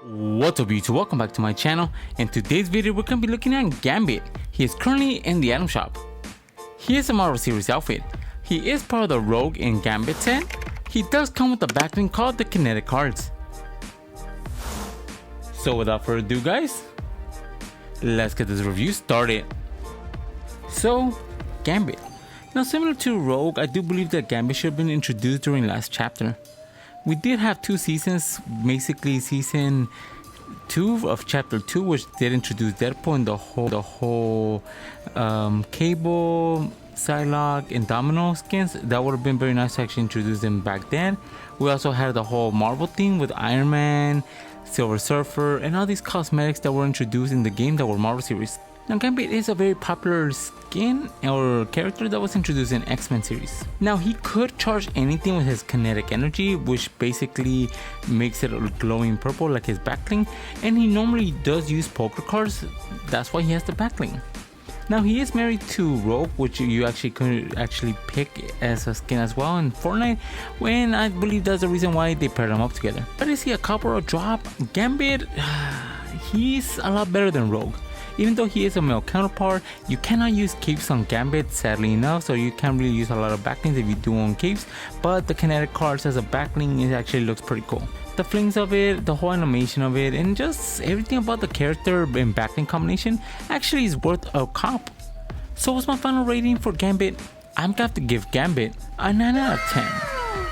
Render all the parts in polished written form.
What's up YouTube, welcome back to my channel. In today's video we're going to be looking at Gambit. He is currently in the item shop. He is a Marvel series outfit. He is part of the Rogue in Gambit set. He does come with a backlink called the Kinetic cards. So without further ado guys, let's get this review started. So Gambit. Now similar to Rogue, I do believe that Gambit should have been introduced during last chapter. We did have two seasons, basically season 2 of chapter 2, which did introduce Deadpool and the whole Cable, Psylocke, and Domino skins. That would have been very nice to actually introduce them back then. We also had the whole Marvel thing with Iron Man, Silver Surfer, and all these cosmetics that were introduced in the game that were Marvel series. Now Gambit is a very popular skin or character that was introduced in X-Men series. Now he could charge anything with his kinetic energy, which basically makes it glowing purple like his backlink, and he normally does use poker cards. That's why he has the backlink. Now he is married to Rogue, which you could pick as a skin as well in Fortnite, when I believe that's the reason why they paired them up together. But is he a cop or a drop? Gambit, he's a lot better than Rogue. Even though he is a male counterpart, you cannot use capes on Gambit, sadly enough, so you can't really use a lot of backlinks if you do own capes, but the kinetic cards as a backlink, it actually looks pretty cool. The flings of it, the whole animation of it, and just everything about the character and backlink combination actually is worth a cop. So what's my final rating for Gambit? I'm gonna have to give Gambit a 9 out of 10.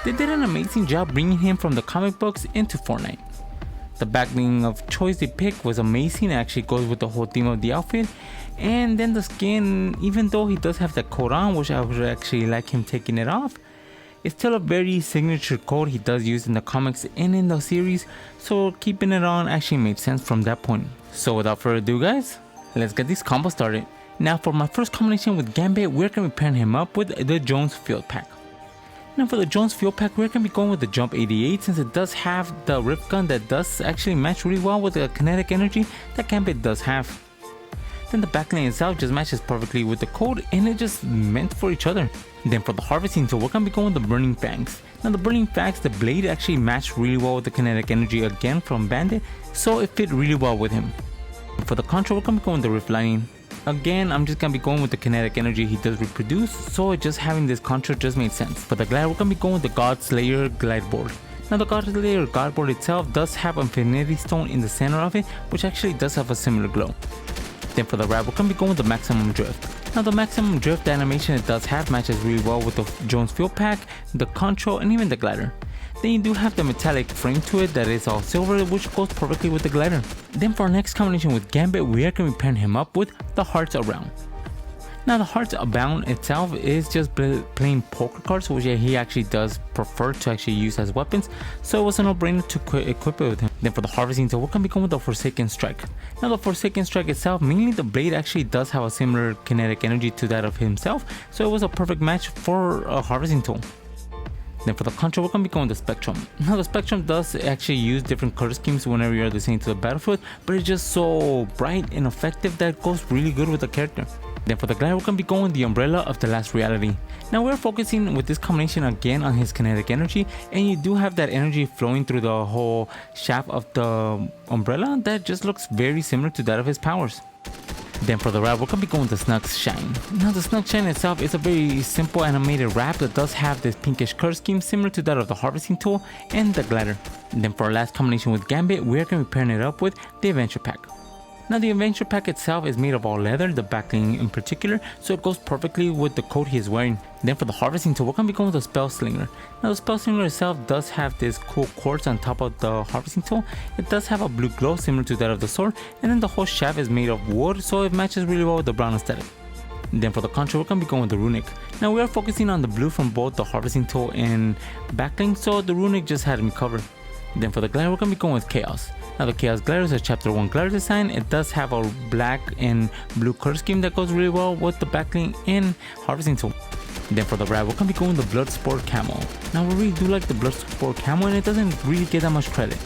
They did an amazing job bringing him from the comic books into Fortnite. The backlink of choice they picked was amazing, it actually goes with the whole theme of the outfit. And then the skin, even though he does have that coat on, which I would actually like him taking it off, it's still a very signature coat he does use in the comics and in the series, so keeping it on actually made sense from that point. So without further ado guys, let's get this combo started. Now for my first combination with Gambit, we're going to be pairing him up with the Jones Field Pack. Now for the Jones Fuel Pack, we're going to be going with the Jump 88 since it does have the Rift Gun that does actually match really well with the kinetic energy that Gambit does have. Then the backlink itself just matches perfectly with the code and it just meant for each other. Then for the Harvesting Tool, we're going to be going with the Burning Fangs. Now the Burning Fangs, the blade actually matched really well with the kinetic energy again from Bandit, so it fit really well with him. For the Contra, we're going to be going with the Rift Lightning. Again, I'm just going to be going with the kinetic energy he does reproduce, so just having this contra just made sense. For the glider, we're going to be going with the God Slayer glide board. Now the God Slayer glide board itself does have Infinity Stone in the center of it, which actually does have a similar glow. Then for the ride, we're going to be going with the Maximum Drift. Now the Maximum Drift animation it does have matches really well with the Jones Fuel Pack, the control, and even the glider. Then you do have the metallic frame to it that is all silver, which goes perfectly with the glider. Then for our next combination with Gambit, we are going to be pairing him up with the Hearts Around. Now the Hearts Abound itself is just plain poker cards, which he actually does prefer to actually use as weapons, so it was a no-brainer to equip it with him. Then for the Harvesting Tool, we're going to be going with the Forsaken Strike. Now the Forsaken Strike itself, mainly the blade actually does have a similar kinetic energy to that of himself, so it was a perfect match for a Harvesting Tool. Then for the Contra, we're going to be going with the Spectrum. Now the Spectrum does actually use different color schemes whenever you're listening to the battlefield, but it's just so bright and effective that it goes really good with the character. Then for the glider, we're going to be going with the Umbrella of the Last Reality. Now we're focusing with this combination again on his kinetic energy, and you do have that energy flowing through the whole shaft of the umbrella that just looks very similar to that of his powers. Then for the wrap, we're going to be going with the Snug's Shine. Now the Snug's Shine itself is a very simple animated wrap that does have this pinkish color scheme similar to that of the Harvesting Tool and the glider. And then for our last combination with Gambit, we're going to be pairing it up with the Adventure Pack. Now the Adventure Pack itself is made of all leather, the backlink in particular, so it goes perfectly with the coat he is wearing. Then for the Harvesting Tool, we're going to be going with the Spell Slinger. Now the Spell Slinger itself does have this cool quartz on top of the Harvesting Tool. It does have a blue glow similar to that of the sword, and then the whole shaft is made of wood, so it matches really well with the brown aesthetic. Then for the Contra, we're going to be going with the Runic. Now we are focusing on the blue from both the Harvesting Tool and backlink, so the Runic just had me covered. Then for the glider, we're going to be going with Chaos. Now the Chaos glider is a chapter 1 glider design. It does have a black and blue color scheme that goes really well with the backlink and Harvesting Tool. Then for the wrap, we're going to be going with the Bloodsport camo. Now we really do like the Bloodsport camo and it doesn't really get that much credit.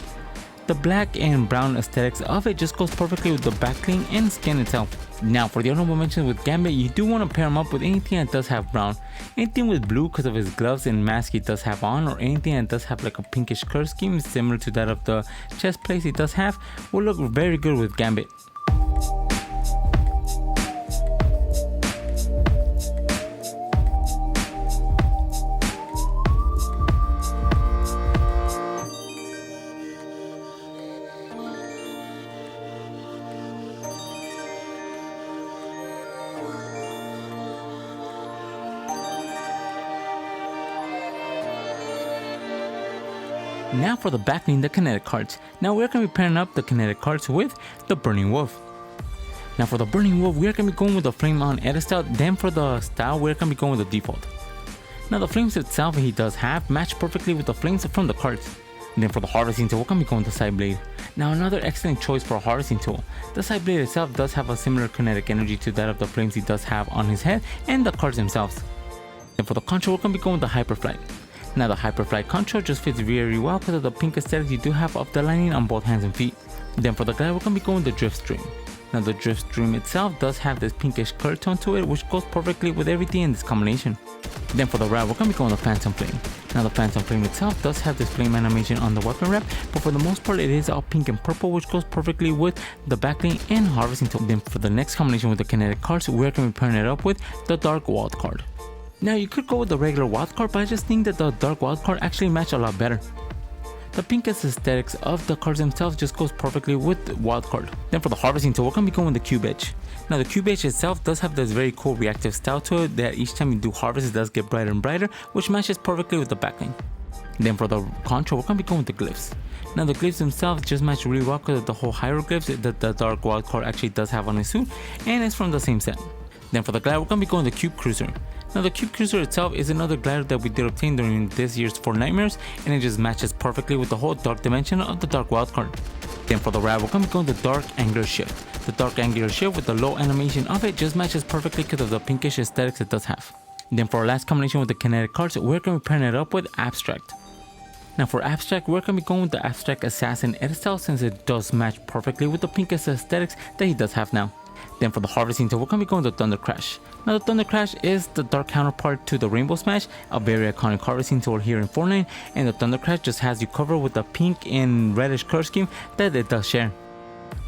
The black and brown aesthetics of it just goes perfectly with the backbling and skin itself. Now for the honorable mentions with Gambit, you do want to pair him up with anything that does have brown. Anything with blue because of his gloves and mask he does have on, or anything that does have like a pinkish color scheme similar to that of the chest plates he does have, will look very good with Gambit. Now for the backbling, the Kinetic cards. Now we're going to be pairing up the Kinetic cards with the Burning Wolf. Now for the Burning Wolf, we're going to be going with the Flame on edit style. Then for the style, we're going to be going with the default. Now the flames itself he does have match perfectly with the flames from the cards. And then for the harvesting tool, we're going to be going with the side blade. Now another excellent choice for a harvesting tool. The side blade itself does have a similar kinetic energy to that of the flames he does have on his head and the cards themselves. Then for the control, we're going to be going with the Hyperflight. Now the Hyperflight control just fits very well because of the pink aesthetic you do have of the lining on both hands and feet. Then for the glide, we're going to be going with the Drift Stream. Now the Drift Stream itself does have this pinkish color tone to it, which goes perfectly with everything in this combination. Then for the wrap, we're going to be going with the Phantom Flame. Now the Phantom Flame itself does have this flame animation on the weapon wrap, but for the most part it is all pink and purple, which goes perfectly with the backbling and harvesting tool. Then for the next combination with the Kinetic cards, we're going to be pairing it up with the Dark Wild card. Now you could go with the regular wild card, but I just think that the dark wild card actually match a lot better. The pinkest aesthetics of the cards themselves just goes perfectly with the wild card. Then for the harvesting tool, we're going to be going with the Cube Edge. Now the Cube Edge itself does have this very cool reactive style to it that each time you do harvest it does get brighter and brighter, which matches perfectly with the backbling. Then for the control, we're going to be going with the glyphs. Now the glyphs themselves just match really well because of the whole hieroglyphs that the dark wild card actually does have on his suit, and it's from the same set. Then for the glider, we're going to be going with the Cube Cruiser. Now the Cube Cruiser itself is another glider that we did obtain during this year's Fortnite, and it just matches perfectly with the whole dark dimension of the dark wild card. Then for the ride, we're going to be going with the Dark Angular Shift. The Dark Angular Shift with the low animation of it just matches perfectly because of the pinkish aesthetics it does have. Then for our last combination with the Kinetic cards, we're going to be pairing it up with Abstract. Now for Abstract, we're going to be going with the Abstract Assassin edit style since it does match perfectly with the pinkish aesthetics that he does have now. Then for the harvesting tool, we're going to be going with the Thunder Crash. Now the Thunder Crash is the dark counterpart to the Rainbow Smash, a very iconic harvesting tool here in Fortnite, and the Thunder Crash just has you covered with the pink and reddish color scheme that it does share.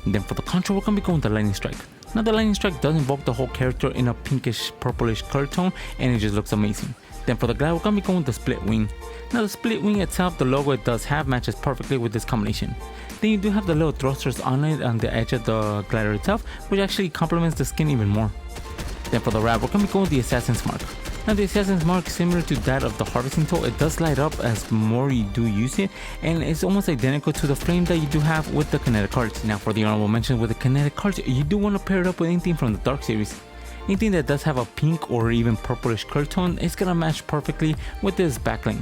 Then for the control, we're going to be going with the Lightning Strike. Now the Lightning Strike does invoke the whole character in a pinkish purplish color tone, and it just looks amazing. Then for the glide, we're going to be going with the Split Wing. Now the Split Wing itself, the logo it does have matches perfectly with this combination. Then you do have the little thrusters on it on the edge of the glider itself, which actually complements the skin even more. Then for the wrap, we're going to be going with the Assassin's Mark. Now the Assassin's Mark, similar to that of the harvesting tool, it does light up as more you do use it, and it's almost identical to the flame that you do have with the Kinetic cards. Now for the honorable mention with the Kinetic cards, you do want to pair it up with anything from the Dark series. Anything that does have a pink or even purplish color tone is going to match perfectly with this backbling.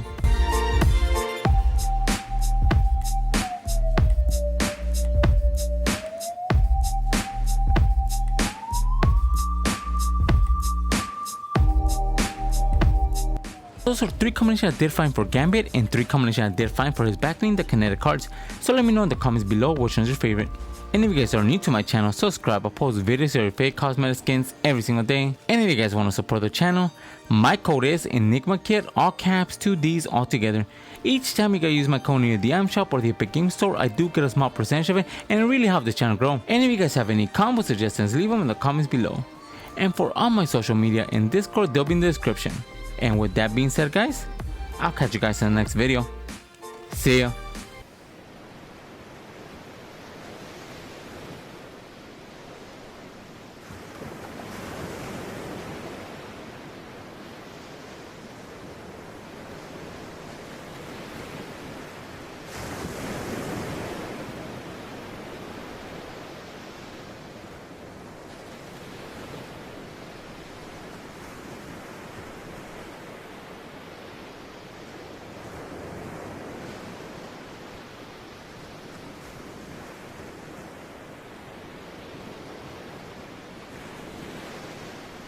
Those are 3 combinations I did find for Gambit and 3 combinations I did find for his backbling, the Kinetic cards. So let me know in the comments below which one's your favorite. And if you guys are new to my channel, subscribe. I post videos of your favorite cosmetic skins every single day. And if you guys want to support the channel, my code is ENIGMAKIDD, all caps, 2 D's all together. Each time you guys use my code in the item shop or the Epic Game Store, I do get a small percentage of it, and it really helps the channel grow. And if you guys have any combo suggestions, leave them in the comments below. And for all my social media and Discord, they'll be in the description. And with that being said, guys, I'll catch you guys in the next video. See ya.